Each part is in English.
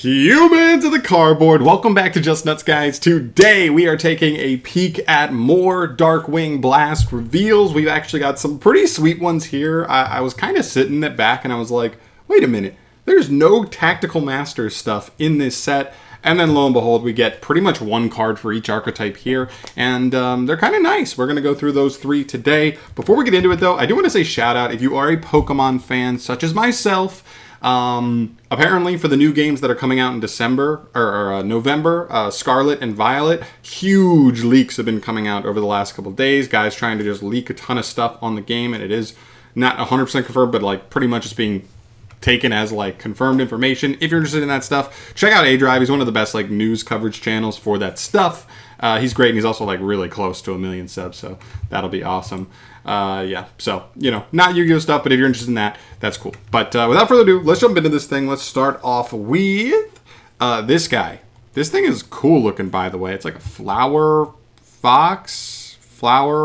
Humans of the cardboard, welcome back to Just Nuts, guys. Today we are taking a peek at more Darkwing Blast reveals. We've actually got some pretty sweet ones here. I was kind of sitting back and I was like, wait a minute, there's no Tactical Masters stuff in this set. And then lo and behold, we get pretty much one card for each archetype here. And they're kind of nice. We're going to go through those three today. Before we get into it though, I do want to say shout out if you are a Pokemon fan such as myself. Apparently for the new games that are coming out in December or November, Scarlet and Violet, huge leaks have been coming out over the last couple of days. Guys trying to just leak a ton of stuff on the game, and it is not 100% confirmed, but like pretty much it's being taken as like confirmed information. If you're interested in that stuff, check out A-Drive. He's one of the best like news coverage channels for that stuff. He's great, and he's also like really close to 1 million subs, so that'll be awesome. Yeah, so, you know, not Yu-Gi-Oh stuff, but if you're interested in that, that's cool. But without further ado, let's jump into this thing. Let's start off with this guy. This thing is cool looking, by the way. It's like a flower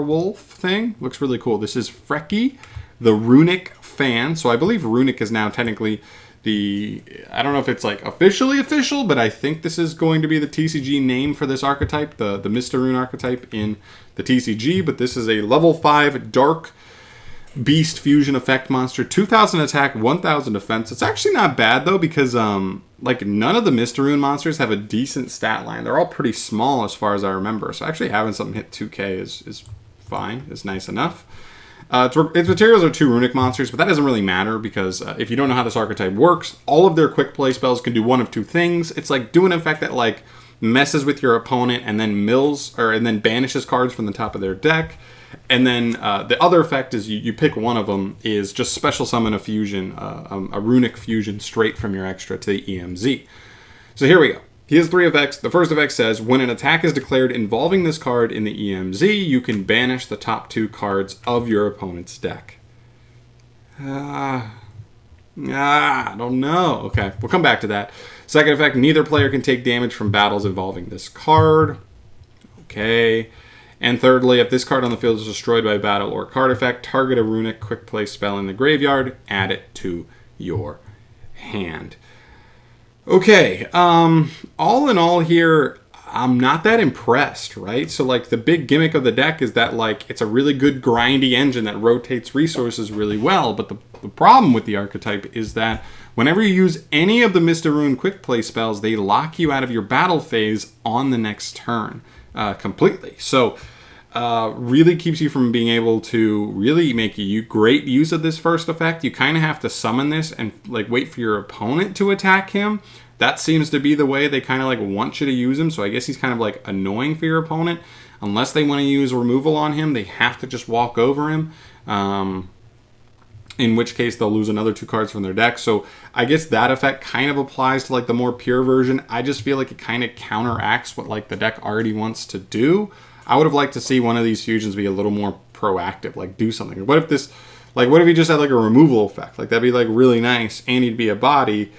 wolf thing. Looks really cool. This is Frecky, the Runic fan. So I believe Runic is now technically I don't know if it's like officially official, but I think this is going to be the TCG name for this archetype, the Mr. Rune archetype in the TCG. But this is a level 5 Dark Beast Fusion Effect monster, 2,000 attack, 1,000 defense. It's actually not bad though, because like none of the Mr. Rune monsters have a decent stat line. They're all pretty small as far as I remember. So actually having something hit 2K is fine. It's nice enough. Its materials are 2 runic monsters, but that doesn't really matter because if you don't know how this archetype works, all of their quick play spells can do one of 2 things. It's like do an effect that like messes with your opponent and then and then banishes cards from the top of their deck. And then the other effect is you pick one of them is just special summon a fusion, a runic fusion straight from your extra to the EMZ. So here we go. He has 3 effects. The first effect says, when an attack is declared involving this card in the EMZ, you can banish the top 2 cards of your opponent's deck. I don't know. Okay, we'll come back to that. Second effect, neither player can take damage from battles involving this card. Okay. And thirdly, if this card on the field is destroyed by battle or card effect, target a runic quick play spell in the graveyard, add it to your hand. Okay, all in all here, I'm not that impressed, right? So like the big gimmick of the deck is that like it's a really good grindy engine that rotates resources really well, but the problem with the archetype is that whenever you use any of the Mr. Rune quick play spells, they lock you out of your battle phase on the next turn completely. So really keeps you from being able to really make great use of this first effect. You kind of have to summon this and like wait for your opponent to attack him. That seems to be the way they kind of like want you to use him. So I guess he's kind of like annoying for your opponent. Unless they want to use removal on him, they have to just walk over him. In which case they'll lose another 2 cards from their deck. So I guess that effect kind of applies to like the more pure version. I just feel like it kind of counteracts what like the deck already wants to do. I would have liked to see one of these fusions be a little more proactive, like do something. What if he just had like a removal effect? Like that'd be like really nice, and he'd be a body.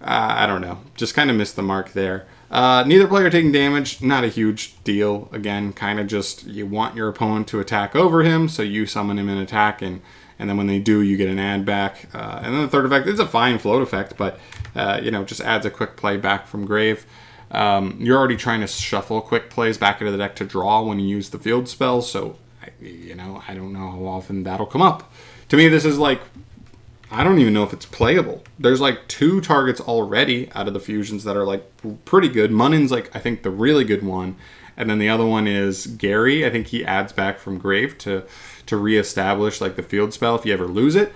I don't know. Just kind of missed the mark there. Neither player taking damage, not a huge deal. Again, kind of just you want your opponent to attack over him, so you summon him in attack, and then when they do, you get an add back. And then the third effect is a fine float effect, but just adds a quick play back from grave. You're already trying to shuffle quick plays back into the deck to draw when you use the field spell, so I don't know how often that'll come up. To me, this is like, I don't even know if it's playable. There's like 2 targets already out of the fusions that are like pretty good. Munin's like, I think the really good one, and then the other one is Gary. I think he adds back from grave to reestablish like the field spell if you ever lose it.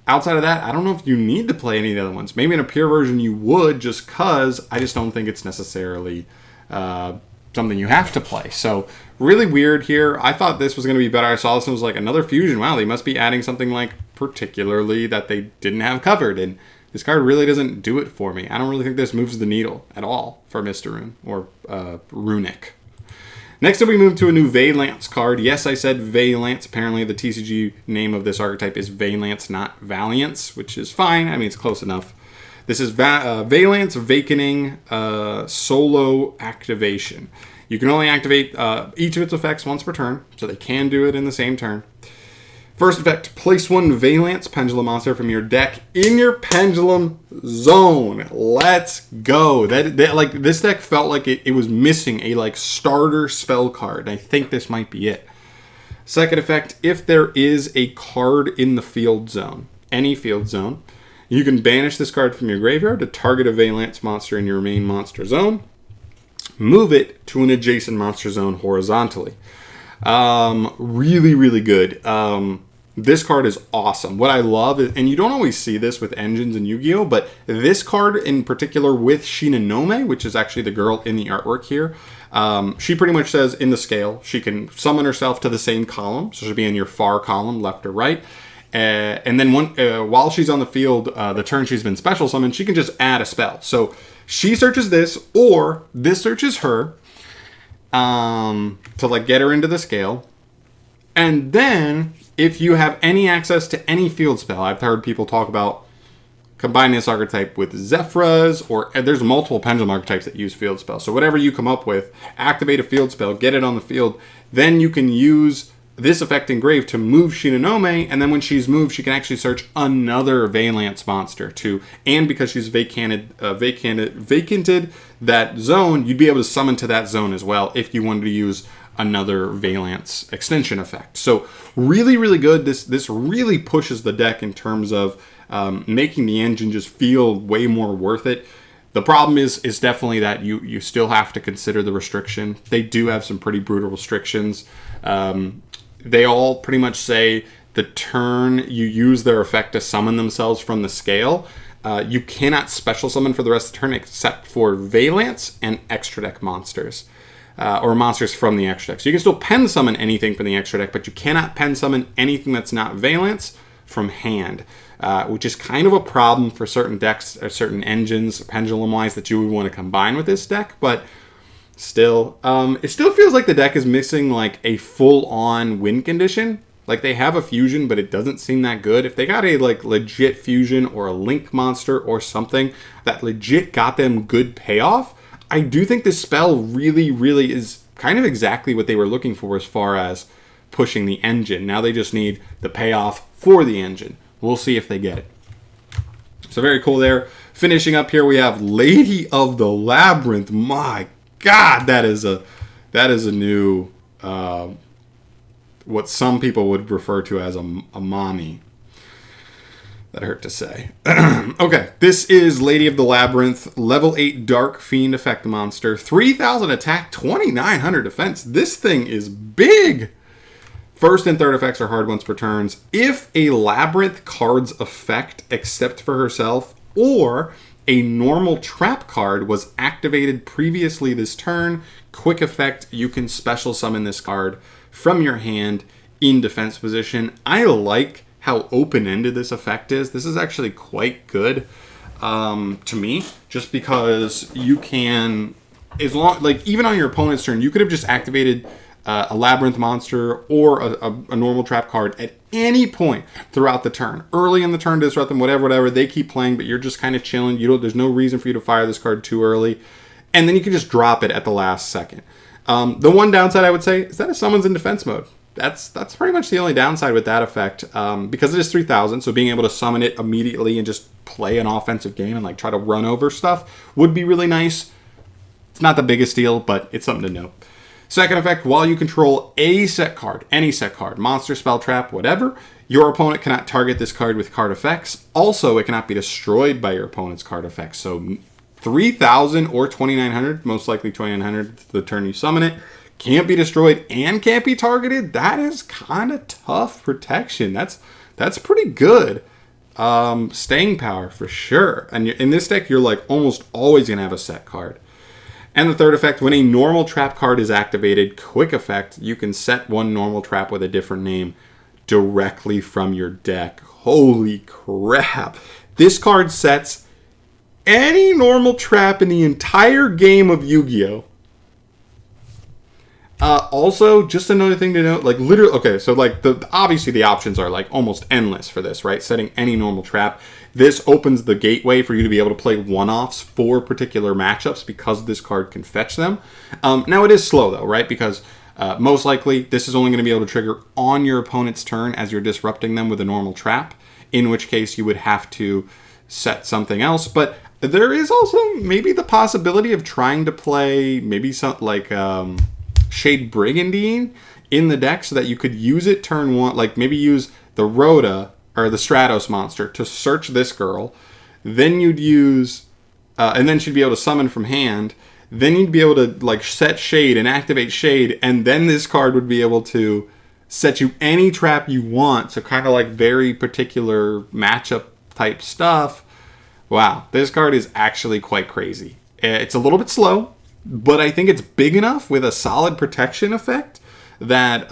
Outside of that, I don't know if you need to play any of the other ones. Maybe in a pure version you would, just because I just don't think it's necessarily something you have to play. So really weird here. I thought this was going to be better. I saw this and was like, another fusion. Wow, they must be adding something like particularly that they didn't have covered. And this card really doesn't do it for me. I don't really think this moves the needle at all for Mr. Rune or Runic. Next up, we move to a new Vaallance card. Yes, I said Vaallance. Apparently, the TCG name of this archetype is Vaallance, not Vaallance, which is fine. I mean, it's close enough. This is Vaallance Vacaning Solo Activation. You can only activate each of its effects once per turn, so they can do it in the same turn. First effect, place one Vaallance Pendulum monster from your deck in your Pendulum zone. Let's go. That like this deck felt like it was missing a like starter spell card. I think this might be it. Second effect, if there is a card in the field zone, any field zone, you can banish this card from your graveyard to target a Vaallance monster in your main monster zone. Move it to an adjacent monster zone horizontally. Really, really good. This card is awesome. What I love is, and you don't always see this with engines in Yu-Gi-Oh, but this card in particular with Shinonome, which is actually the girl in the artwork here, she pretty much says in the scale, she can summon herself to the same column, so she'll be in your far column, left or right. And then while she's on the field, the turn she's been special summoned, she can just add a spell. So she searches this, or this searches her, to like get her into the scale. And then if you have any access to any field spell, I've heard people talk about combining this archetype with Zephyras, or there's multiple Pendulum archetypes that use field spells. So whatever you come up with, activate a field spell, get it on the field, then you can use this effect engrave to move Shinonome, and then when she's moved, she can actually search another Vaallance monster too. And because she's vacated that zone, you'd be able to summon to that zone as well if you wanted to use another Vaallance extension effect. So really, really good. This really pushes the deck in terms of making the engine just feel way more worth it. The problem is definitely that you still have to consider the restriction. They do have some pretty brutal restrictions. They all pretty much say the turn you use their effect to summon themselves from the scale, you cannot special summon for the rest of the turn except for Vaallance and extra deck monsters. Or monsters from the extra deck. So you can still pen summon anything from the extra deck, but you cannot pen summon anything that's not Vaallance from hand, which is kind of a problem for certain decks or certain engines, pendulum-wise, that you would want to combine with this deck. But still, it still feels like the deck is missing like a full-on win condition. Like they have a fusion, but it doesn't seem that good. If they got a like legit fusion or a link monster or something that legit got them good payoff, I do think this spell really, really is kind of exactly what they were looking for as far as pushing the engine. Now they just need the payoff for the engine. We'll see if they get it. So very cool there. Finishing up here, we have Lady of the Labyrinth. My God, that is a new, what some people would refer to as a mommy. That hurt to say. Okay, this is Lady of the Labyrinth, level 8 Dark Fiend effect monster, 3,000 attack, 2,900 defense. This thing is big. First and third effects are hard once per turn. If a Labyrinth card's effect, except for herself, or a normal trap card was activated previously this turn, quick effect, you can special summon this card from your hand in defense position. I like how open-ended this effect is. This is actually quite good to me, just because you can, as long, like even on your opponent's turn, you could have just activated a Labyrinth monster or a normal trap card at any point throughout the turn. Early in the turn, disrupt them, whatever, they keep playing, but you're just kind of chilling. There's no reason for you to fire this card too early. And then you can just drop it at the last second. The one downside I would say is that it summons in defense mode. That's pretty much the only downside with that effect, because it is 3,000, so being able to summon it immediately and just play an offensive game and like try to run over stuff would be really nice. It's not the biggest deal, but it's something to note. Second effect, while you control a set card, any set card, monster, spell, trap, whatever, your opponent cannot target this card with card effects. Also, it cannot be destroyed by your opponent's card effects. So 3,000 or 2,900, most likely 2,900 the turn you summon it, can't be destroyed and can't be targeted. That is kind of tough protection. That's pretty good. Staying power for sure. And in this deck, you're like almost always going to have a set card. And the third effect, when a normal trap card is activated, quick effect, you can set one normal trap with a different name directly from your deck. Holy crap. This card sets any normal trap in the entire game of Yu-Gi-Oh! Also, just another thing to note, like literally, okay, so like obviously the options are like almost endless for this, right? Setting any normal trap. This opens the gateway for you to be able to play one-offs for particular matchups because this card can fetch them. Now it is slow though, right? Because Most likely, this is only going to be able to trigger on your opponent's turn as you're disrupting them with a normal trap, in which case you would have to set something else. But there is also maybe the possibility of trying to play maybe something like Shade Brigandine in the deck so that you could use it turn one, like maybe use the Rhoda or the Stratos monster to search this girl. Then you'd use, and then she'd be able to summon from hand. Then you'd be able to like set Shade and activate Shade, and then this card would be able to set you any trap you want. So kind of like very particular matchup type stuff. Wow, this card is actually quite crazy. It's a little bit slow, but I think it's big enough with a solid protection effect that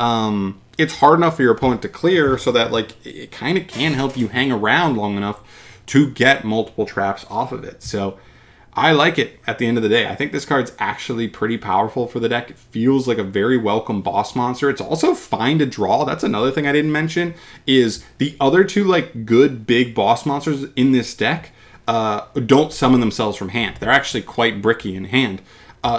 it's hard enough for your opponent to clear, so that like it kind of can help you hang around long enough to get multiple traps off of it. So I like it at the end of the day. I think this card's actually pretty powerful for the deck. It feels like a very welcome boss monster. It's also fine to draw. That's another thing I didn't mention, is the other two like good big boss monsters in this deck don't summon themselves from hand. They're actually quite bricky in hand.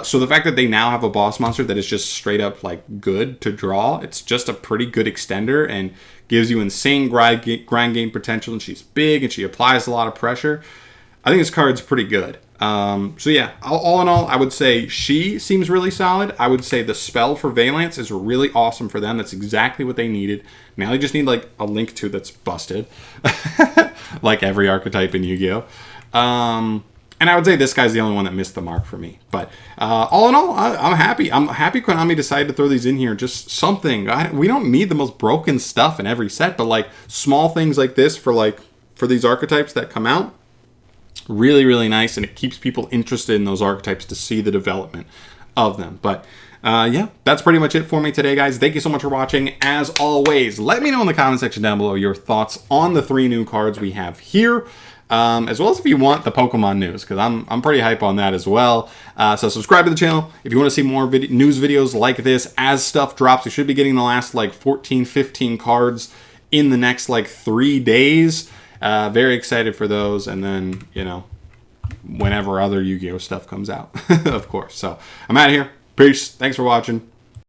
So the fact that they now have a boss monster that is just straight up like good to draw, it's just a pretty good extender and gives you insane grind game potential, and she's big and she applies a lot of pressure. I think this card's pretty good. So yeah, all in all, I would say she seems really solid. I would say the spell for Vaallance is really awesome for them. That's exactly what they needed. Now they just need like a Link 2 that's busted, like every archetype in Yu-Gi-Oh! And I would say this guy's the only one that missed the mark for me. But all in all, I'm happy. I'm happy Konami decided to throw these in here. Just something. We don't need the most broken stuff in every set, but like small things like this for these archetypes that come out. Really, really nice, and it keeps people interested in those archetypes to see the development of them. But yeah, that's pretty much it for me today, guys. Thank you so much for watching. As always, let me know in the comment section down below your thoughts on the 3 new cards we have here, as well as if you want the Pokemon news, because I'm pretty hype on that as well. So subscribe to the channel if you want to see more news videos like this as stuff drops. We should be getting the last like 14, 15 cards in the next like 3 days. Very excited for those, and then, you know, whenever other Yu-Gi-Oh stuff comes out, of course. So I'm out of here. Peace. Thanks for watching.